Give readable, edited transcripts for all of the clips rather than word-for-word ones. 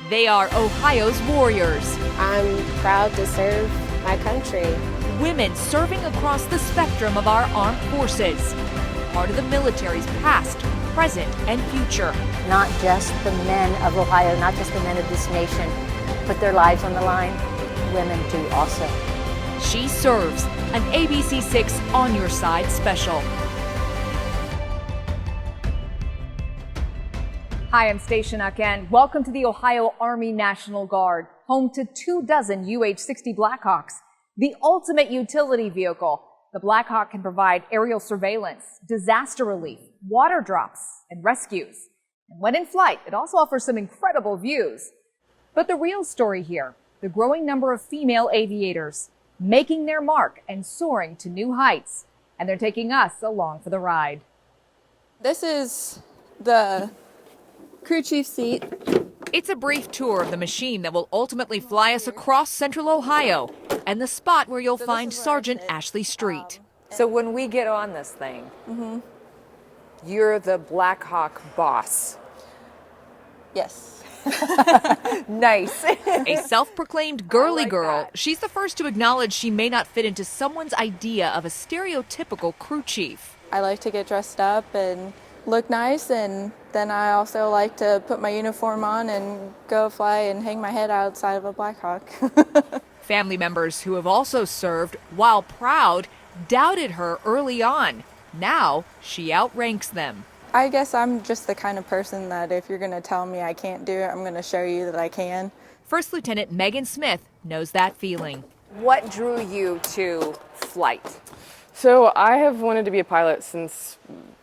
They are Ohio's warriors. I'm proud to serve my country. Women serving across the spectrum of our armed forces. Part of the military's past, present, and future. Not just the men of Ohio, not just the men of this nation, put their lives on the line. Women do also. She serves, an ABC6 On Your Side special. Hi, I'm Station Aken. Welcome to the Ohio Army National Guard, home to 24 UH-60 Blackhawks, the ultimate utility vehicle. The Blackhawk can provide aerial surveillance, disaster relief, water drops, and rescues. And when in flight, it also offers some incredible views. But the real story here, the growing number of female aviators making their mark and soaring to new heights. And they're taking us along for the ride. This is the crew chief seat. It's a brief tour of the machine that will ultimately fly us across central Ohio and the spot where you'll find Sergeant Ashley Street. So when we get on this thing, you're the Blackhawk boss. Yes. Nice. A self-proclaimed girly girl, she's the first to acknowledge she may not fit into someone's idea of a stereotypical crew chief. I like to get dressed up and look nice, and then I also like to put my uniform on and go fly and hang my head outside of a Blackhawk. Family members who have also served, while proud, doubted her early on. Now she outranks them. I guess I'm just the kind of person that if you're going to tell me I can't do it, I'm going to show you that I can. First Lieutenant Megan Smith knows that feeling. What drew you to flight? So I have wanted to be a pilot since,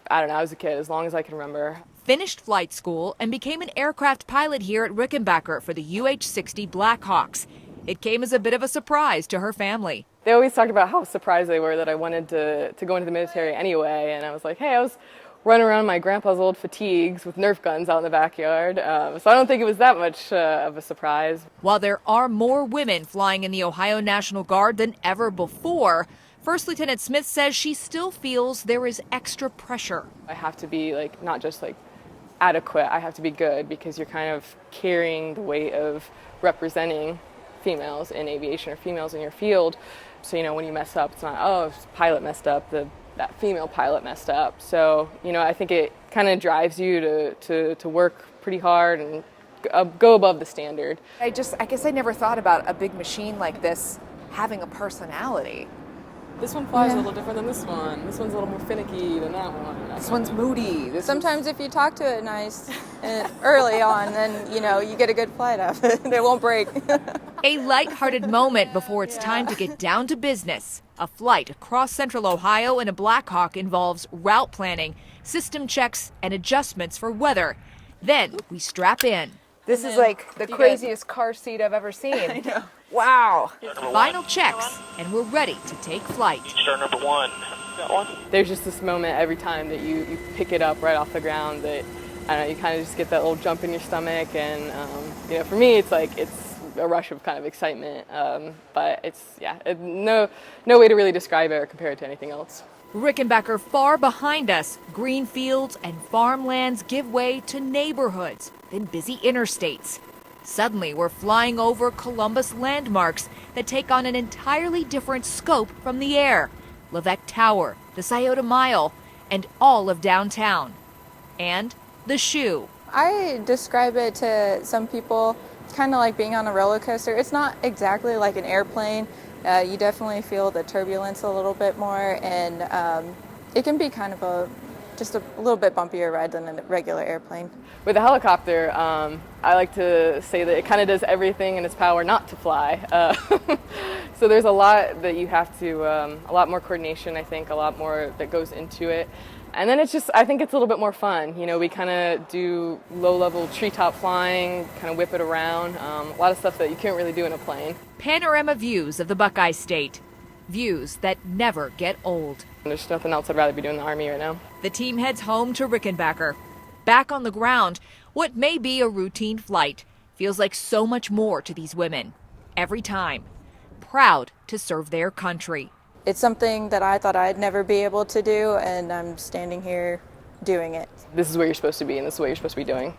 I was a kid, as long as I can remember. Finished flight school and became an aircraft pilot here at Rickenbacker for the UH-60 Blackhawks. It came as a bit of a surprise to her family. They always talked about how surprised they were that I wanted to go into the military anyway, and I was like, hey, I was running around my grandpa's old fatigues with Nerf guns out in the backyard, so I don't think it was that much of a surprise. While there are more women flying in the Ohio National Guard than ever before, First Lieutenant Smith says she still feels there is extra pressure. I have to be not just adequate, I have to be good, because you're kind of carrying the weight of representing females in aviation or females in your field. So, when you mess up, it's not, oh, this pilot messed up, that female pilot messed up. So, I think it kind of drives you to work pretty hard and go above the standard. I guess I never thought about a big machine like this having a personality. This one flies a little different than this one. This one's a little more finicky than that one. This one's moody. Sometimes if you talk to it nice and early on, then, you get a good flight out of it. It won't break. A lighthearted moment before it's time to get down to business. A flight across central Ohio in a Blackhawk involves route planning, system checks, and adjustments for weather. Then we strap in. This is like the craziest car seat I've ever seen. I know. Wow. Final checks, and we're ready to take flight. Star number one. Got one? There's just this moment every time that you pick it up right off the ground that, you kind of just get that little jump in your stomach, and, for me, it's a rush of kind of excitement, but it's, no way to really describe it or compare it to anything else. Rickenbacker far behind us, green fields and farmlands give way to neighborhoods, then busy interstates. Suddenly, we're flying over Columbus landmarks that take on an entirely different scope from the air. Levesque Tower, the Scioto Mile, and all of downtown. And the Shoe. I describe it to some people kind of like being on a roller coaster. It's not exactly like an airplane. You definitely feel the turbulence a little bit more, and it can be kind of just a little bit bumpier ride than a regular airplane. With a helicopter, I like to say that it kind of does everything in its power not to fly. So there's a lot that you have to, a lot more coordination, I think, a lot more that goes into it. And then I think it's a little bit more fun. We kind of do low-level treetop flying, kind of whip it around, a lot of stuff that you can't really do in a plane. Panorama views of the Buckeye State. Views that never get old. There's nothing else I'd rather be doing in the Army right now. The team heads home to Rickenbacker. Back on the ground, what may be a routine flight feels like so much more to these women. Every time. Proud to serve their country. It's something that I thought I'd never be able to do, and I'm standing here doing it. This is where you're supposed to be, and this is what you're supposed to be doing.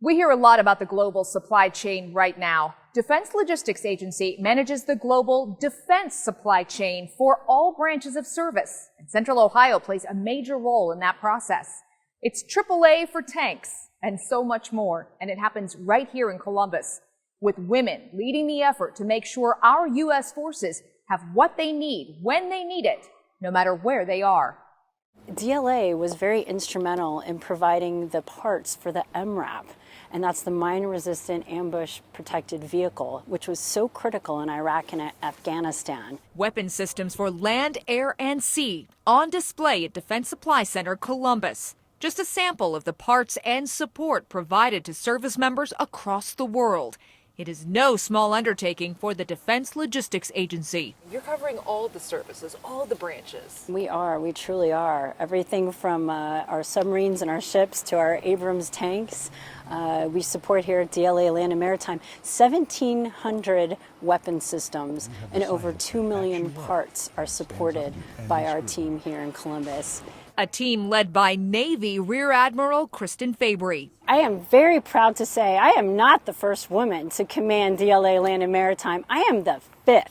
We hear a lot about the global supply chain right now. Defense Logistics Agency manages the global defense supply chain for all branches of service, and Central Ohio plays a major role in that process. It's AAA for tanks and so much more, and it happens right here in Columbus, with women leading the effort to make sure our U.S. forces have what they need when they need it, no matter where they are. DLA was very instrumental in providing the parts for the MRAP, and that's the mine-resistant ambush-protected vehicle, which was so critical in Iraq and Afghanistan. Weapon systems for land, air, and sea on display at Defense Supply Center Columbus. Just a sample of the parts and support provided to service members across the world. It is no small undertaking for the Defense Logistics Agency. You're covering all the services, all the branches. We truly are. Everything from our submarines and our ships to our Abrams tanks. We support here at DLA Land and Maritime 1,700 weapon systems and over 2 million parts are supported by our team here in Columbus. A team led by Navy Rear Admiral KRISTEN FABRY. I am very proud to say I am not the first woman to command DLA Land and Maritime. I am the 5th.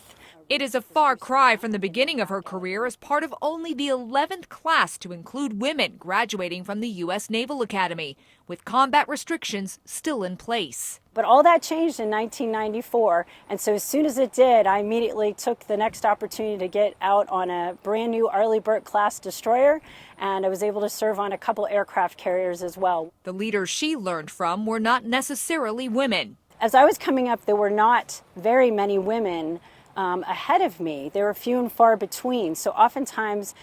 It is a far cry from the beginning of her career as part of only the 11th class to include women graduating from the U.S. Naval Academy, with combat restrictions still in place. But all that changed in 1994, and so as soon as it did, I immediately took the next opportunity to get out on a brand new Arleigh Burke-class destroyer, and I was able to serve on a couple aircraft carriers as well. The leaders she learned from were not necessarily women. As I was coming up, there were not very many women ahead of me. They were few and far between. So oftentimes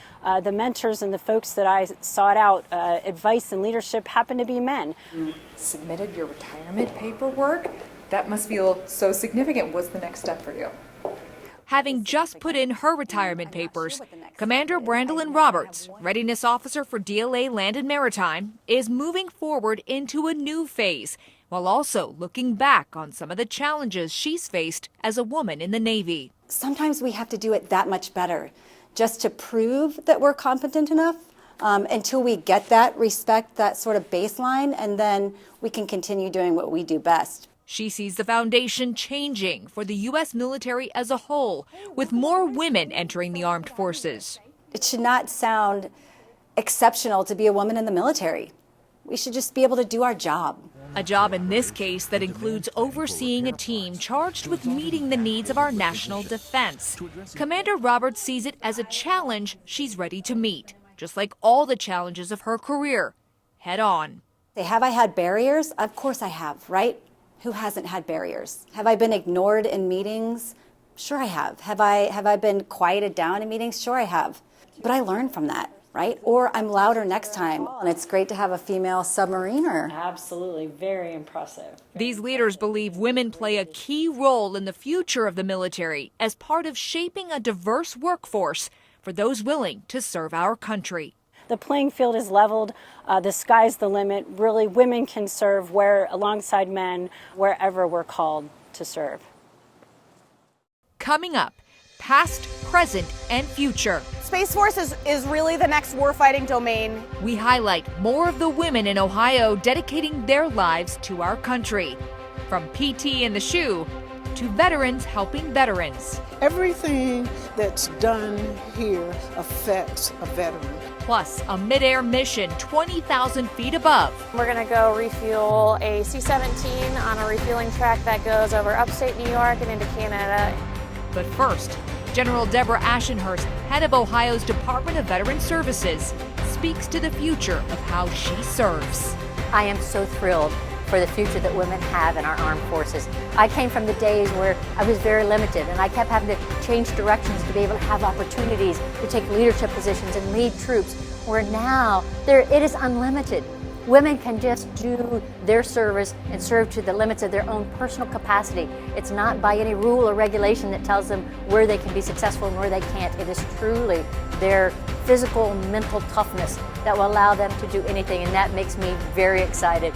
the mentors and the folks that I sought out advice and leadership happened to be men. You submitted your retirement paperwork. That must feel so significant. What's the next step for you? Having just put in her retirement papers, Commander Brandolyn Roberts, Readiness Officer for DLA Land and Maritime, is moving forward into a new phase, while also looking back on some of the challenges she's faced as a woman in the Navy. Sometimes we have to do it that much better just to prove that we're competent enough until we get that respect, that sort of baseline, and then we can continue doing what we do best. She sees the foundation changing for the U.S. military as a whole, with more women entering the armed forces. It should not sound exceptional to be a woman in the military. We should just be able to do our job. A job in this case that includes overseeing a team charged with meeting the needs of our national defense. Commander Roberts sees it as a challenge she's ready to meet, just like all the challenges of her career, head on. Have I had barriers? Of course I have, right? Who hasn't had barriers? Have I been ignored in meetings? Sure I have. Have I been quieted down in meetings? Sure I have. But I learned from that, right? Or I'm louder next time. And it's great to have a female submariner. Absolutely, very impressive. These leaders believe women play a key role in the future of the military as part of shaping a diverse workforce for those willing to serve our country. The playing field is leveled. The sky's the limit. Really, women can serve alongside men wherever we're called to serve. Coming up, past, present, and future. Space Force is really the next warfighting domain. We highlight more of the women in Ohio dedicating their lives to our country. From PT in the shoe to veterans helping veterans. Everything that's done here affects a veteran. Plus, a mid-air mission 20,000 feet above. We're going to go refuel a C-17 on a refueling track that goes over upstate New York and into Canada. But first, General DEBORAH ASHENHURST, head of Ohio's Department of Veteran Services, speaks to the future of how she serves. I am so thrilled for the future that women have in our armed forces. I came from the days where I was very limited and I kept having to change directions to be able to have opportunities to take leadership positions and lead troops, where now it is unlimited. Women can just do their service and serve to the limits of their own personal capacity. It's not by any rule or regulation that tells them where they can be successful and where they can't. It is truly their physical and mental toughness that will allow them to do anything, and that makes me very excited.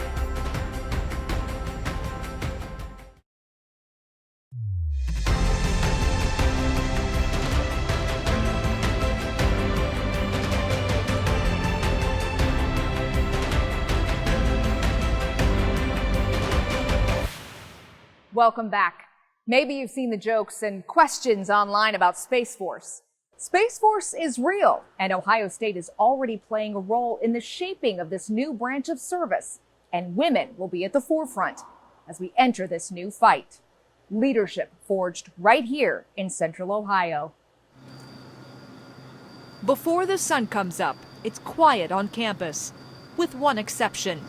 welcome back. Maybe you've seen the jokes and questions online about Space Force. Space Force is real, and Ohio State is already playing a role in the shaping of this new branch of service. And women will be at the forefront as we enter this new fight. Leadership forged right here in Central Ohio. Before the sun comes up, it's quiet on campus, with one exception.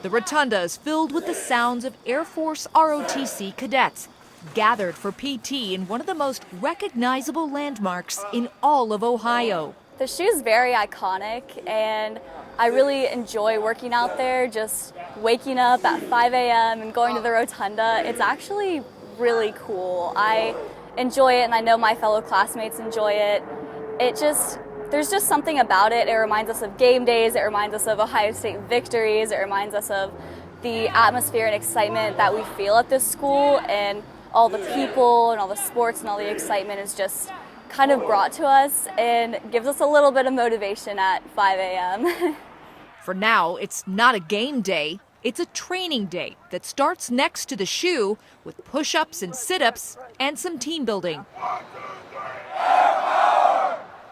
The rotunda is filled with the sounds of Air Force ROTC cadets gathered for PT in one of the most recognizable landmarks in all of Ohio. The shoe is very iconic, and I really enjoy working out there, just waking up at 5 a.m. and going to the rotunda. It's actually really cool. I enjoy it, and I know my fellow classmates enjoy it. There's just something about it. It reminds us of game days. It reminds us of Ohio State victories. It reminds us of the atmosphere and excitement that we feel at this school, and all the people and all the sports and all the excitement is just kind of brought to us and gives us a little bit of motivation at 5 a.m. For now, it's not a game day. It's a training day that starts next to the shoe with push-ups and sit-ups and some team building.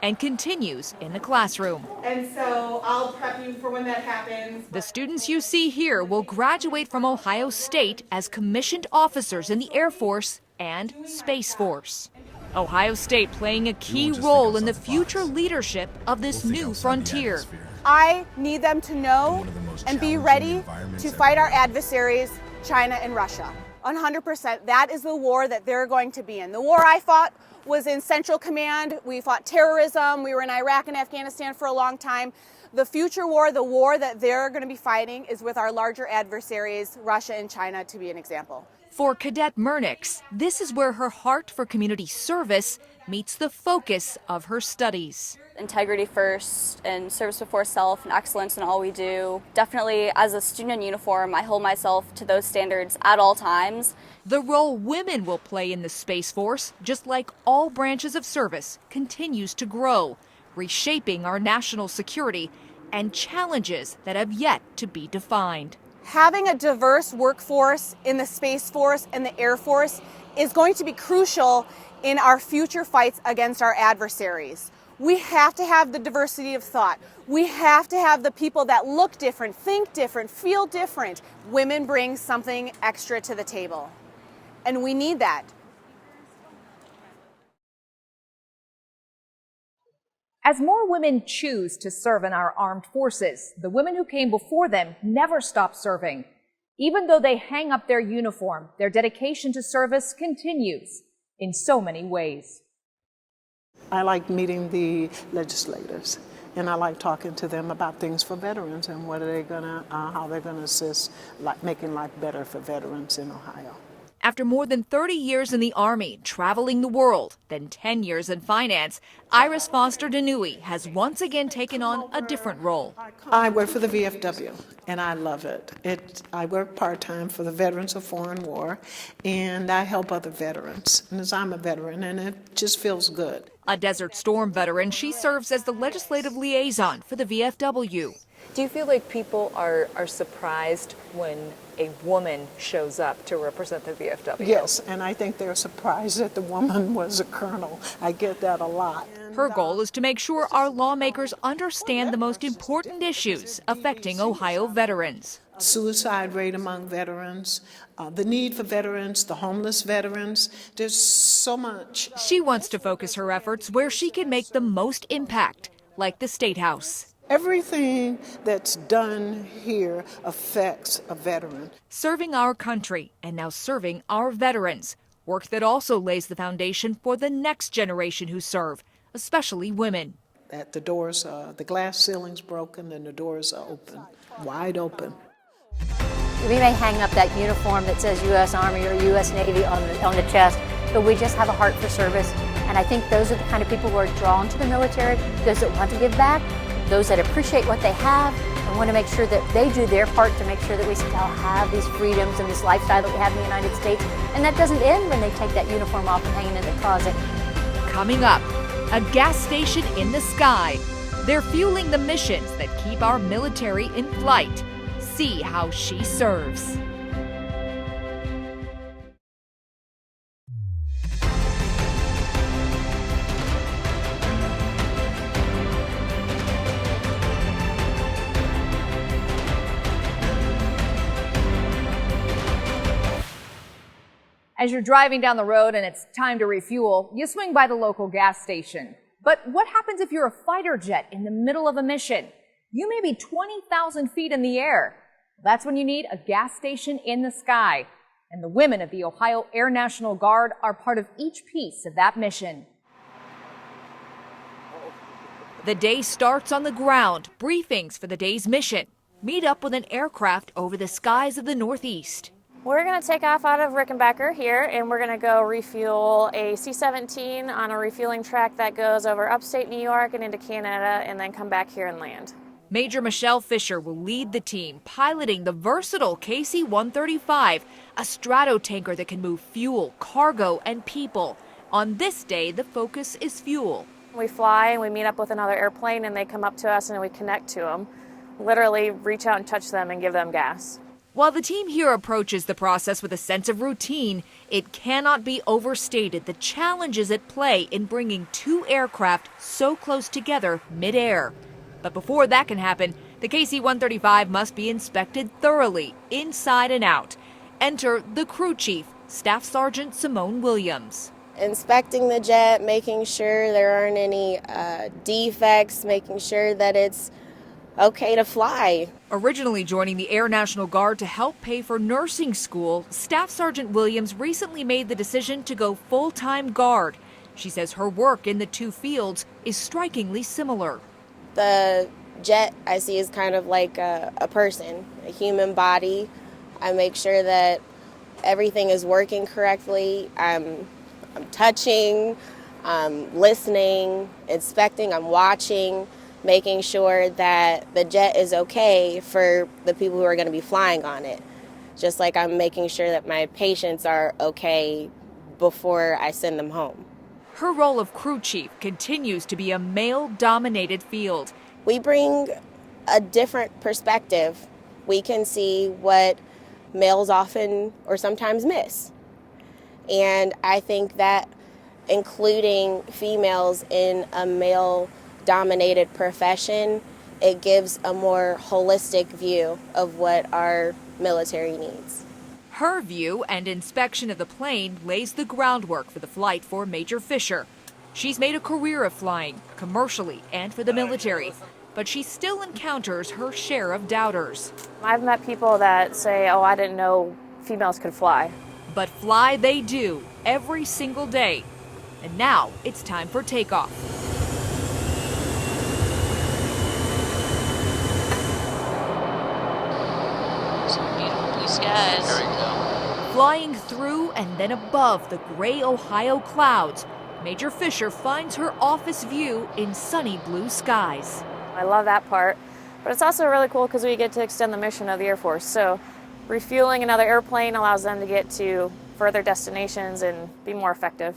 And continues in the classroom. And so I'll prep you for when that happens. The students you see here will graduate from Ohio State as commissioned officers in the Air Force and Space Force. Ohio State playing a key role in the future leadership of this new frontier. I need them to know and be ready to fight our adversaries, China and Russia. 100%. That is the war that they're going to be in. The war I fought was in Central Command. We fought terrorism. We were in Iraq and Afghanistan for a long time. The future war, the war that they're going to be fighting, is with our larger adversaries, Russia and China, to be an example. For Cadet MURNIEKS, this is where her heart for community service meets the focus of her studies. Integrity first, and service before self, and excellence in all we do. Definitely, as a student in uniform, I hold myself to those standards at all times. The role women will play in the Space Force, just like all branches of service, continues to grow, reshaping our national security and challenges that have yet to be defined. Having a diverse workforce in the Space Force and the Air Force is going to be crucial in our future fights against our adversaries. We have to have the diversity of thought. We have to have the people that look different, think different, feel different. Women bring something extra to the table, and we need that. As more women choose to serve in our armed forces, the women who came before them never stop serving. Even though they hang up their uniform, their dedication to service continues in so many ways. I like meeting the legislators, and I like talking to them about things for veterans and what are they gonna, how they're gonna assist making life better for veterans in Ohio. After more than 30 years in the Army, traveling the world, then 10 years in finance, Iris FOSTER-DENIEUWE has once again taken on a different role. I work for the VFW, and I love it. I work part-time for the Veterans of Foreign War, and I help other veterans. And as I'm a veteran, and it just feels good. A Desert Storm veteran, she serves as the legislative liaison for the VFW. Do you feel like people are surprised when a woman shows up to represent the VFW? Yes, and I think they're surprised that the woman was a colonel. I get that a lot. Her goal is to make sure our lawmakers understand the most important issues affecting Ohio veterans. Suicide rate among veterans, the need for veterans, the homeless veterans, there's so much. She wants to focus her efforts where she can make the most impact, like the State House. Everything that's done here affects a veteran. Serving our country and now serving our veterans. Work that also lays the foundation for the next generation who serve, especially women. At the doors, the glass ceiling's broken and the doors are open, wide open. We may hang up that uniform that says U.S. Army or U.S. Navy on the chest, but we just have a heart for service. And I think those are the kind of people who are drawn to the military, those that want to give back, those that appreciate what they have and want to make sure that they do their part to make sure that we still have these freedoms and this lifestyle that we have in the United States. And that doesn't end when they take that uniform off and hang it in the closet. Coming up, a gas station in the sky. They're fueling the missions that keep our military in flight. see how she serves. As you're driving down the road and it's time to refuel, you swing by the local gas station. But what happens if you're a fighter jet in the middle of a mission? You may be 20,000 feet in the air. That's when you need a gas station in the sky. And the women of the Ohio Air National Guard are part of each piece of that mission. The day starts on the ground, briefings for the day's mission. Meet up with an aircraft over the skies of the Northeast. We're going to take off out of Rickenbacker here, and we're going to go refuel a C-17 on a refueling track that goes over upstate New York and into Canada, and then come back here and land. Major Michelle Fisher will lead the team, piloting the versatile KC-135, a stratotanker that can move fuel, cargo, and people. On this day, the focus is fuel. We fly and we meet up with another airplane, and they come up to us and we connect to them. Literally reach out and touch them and give them gas. While the team here approaches the process with a sense of routine, it cannot be overstated the challenges at play in bringing two aircraft so close together mid-air. But before that can happen, the KC-135 must be inspected thoroughly, inside and out. Enter the crew chief, Staff Sergeant Simone Williams. Inspecting the jet, making sure there aren't any defects, making sure that it's okay to fly. Originally joining the Air National Guard to help pay for nursing school, Staff Sergeant Williams recently made the decision to go full-time guard. She says her work in the two fields is strikingly similar. The jet I see is kind of like a person, a human body. I make sure that everything is working correctly. I'm touching, I'm listening, inspecting, I'm watching, making sure that the jet is okay for the people who are going to be flying on it. Just like I'm making sure that my patients are okay before I send them home. Her role of crew chief continues to be a male-dominated field. We bring a different perspective. We can see what males often or sometimes miss. And I think that including females in a male-dominated profession, it gives a more holistic view of what our military needs. Her view and inspection of the plane lays the groundwork for the flight for Major Fisher. She's made a career of flying, commercially and for the military, but she still encounters her share of doubters. I've met people that say, oh, I didn't know females could fly. But fly they do, every single day. And now it's time for takeoff. Some beautiful blue skies. There we go. Flying through and then above the gray Ohio clouds, Major Fisher finds her office view in sunny blue skies. I love that part, but it's also really cool because we get to extend the mission of the Air Force. So refueling another airplane allows them to get to further destinations and be more effective.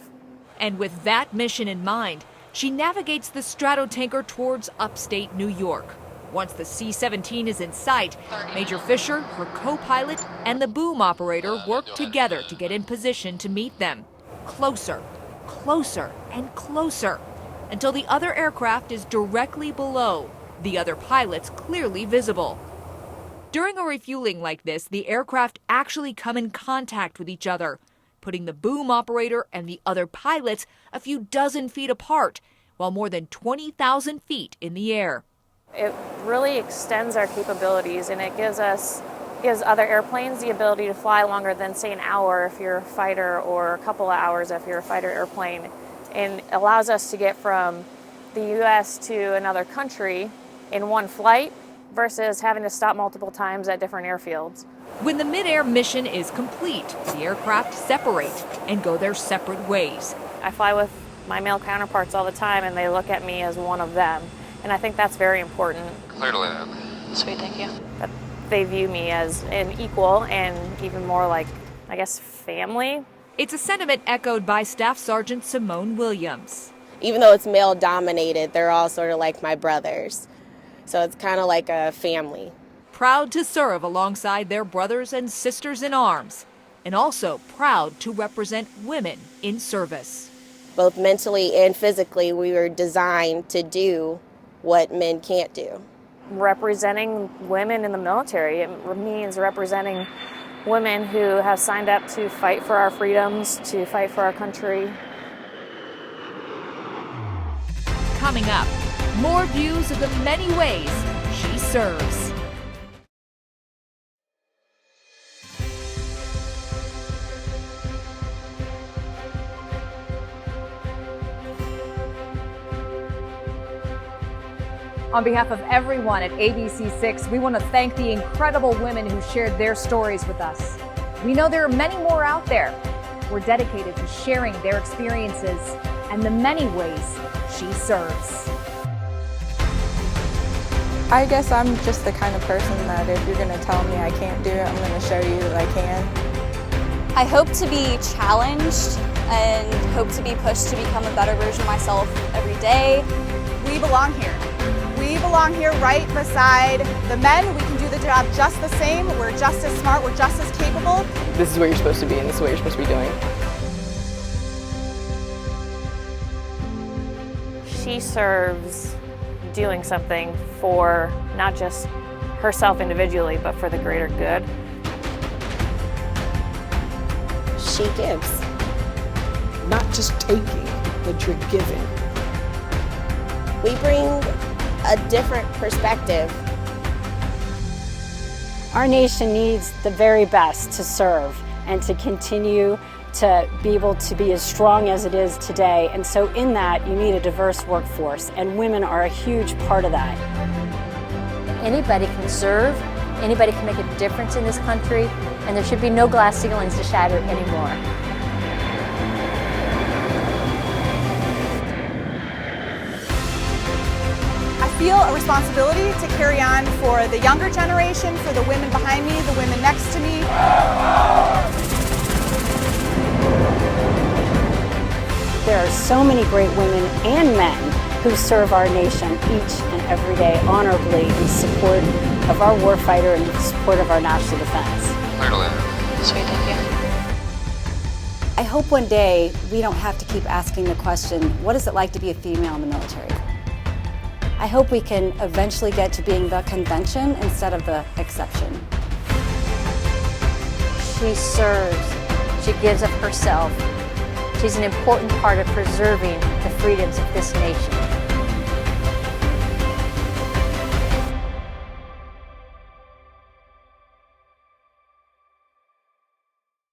And with that mission in mind, she navigates the stratotanker towards upstate New York. Once the C-17 is in sight, Major Fisher, her co-pilot, and the boom operator work together to get in position to meet them. Closer, closer, and closer, until the other aircraft is directly below, the other pilots clearly visible. During a refueling like this, the aircraft actually come in contact with each other, putting the boom operator and the other pilots a few dozen feet apart, while more than 20,000 feet in the air. It really extends our capabilities, and it gives other airplanes the ability to fly longer than, say, an hour if you're a fighter, or a couple of hours if you're a fighter airplane, and allows us to get from the U.S. to another country in one flight versus having to stop multiple times at different airfields. When the mid-air mission is complete, the aircraft separate and go their separate ways. I fly with my male counterparts all the time, and they look at me as one of them. And I think that's very important. Clear to land. Sweet, thank you. That they view me as an equal and even more like, I guess, family. It's a sentiment echoed by Staff Sergeant Simone Williams. Even though it's male-dominated, they're all sort of like my brothers. So it's kind of like a family. proud to serve alongside their brothers and sisters in arms, and also proud to represent women in service. Both mentally and physically, we were designed to do what men can't do. Representing women in the military, it means representing women who have signed up to fight for our freedoms, to fight for our country. Coming up, more views of the many ways she serves. On behalf of everyone at WSYX, we want to thank the incredible women who shared their stories with us. We know there are many more out there. We're dedicated to sharing their experiences and the many ways she serves. I guess I'm just the kind of person that if you're going to tell me I can't do it, I'm going to show you that I can. I hope to be challenged and hope to be pushed to become a better version of myself every day. We belong here. We belong here right beside the men. We can do the job just the same. We're just as smart. We're just as capable. This is where you're supposed to be, and this is what you're supposed to be doing. She serves doing something for not just herself individually, but for the greater good. She gives. Not just taking, but you're giving. We bring a different perspective. Our nation needs the very best to serve and to continue to be able to be as strong as it is today. And so in that, you need a diverse workforce, and women are a huge part of that. Anybody can serve, anybody can make a difference in this country, and there should be no glass ceilings to shatter anymore. I feel a responsibility to carry on for the younger generation, for the women behind me, the women next to me. There are so many great women and men who serve our nation each and every day honorably in support of our warfighter and in support of our national defense. Sweet, thank you. I hope one day we don't have to keep asking the question, what is it like to be a female in the military? I hope we can eventually get to being the convention instead of the exception. She serves, she gives of herself. She's an important part of preserving the freedoms of this nation.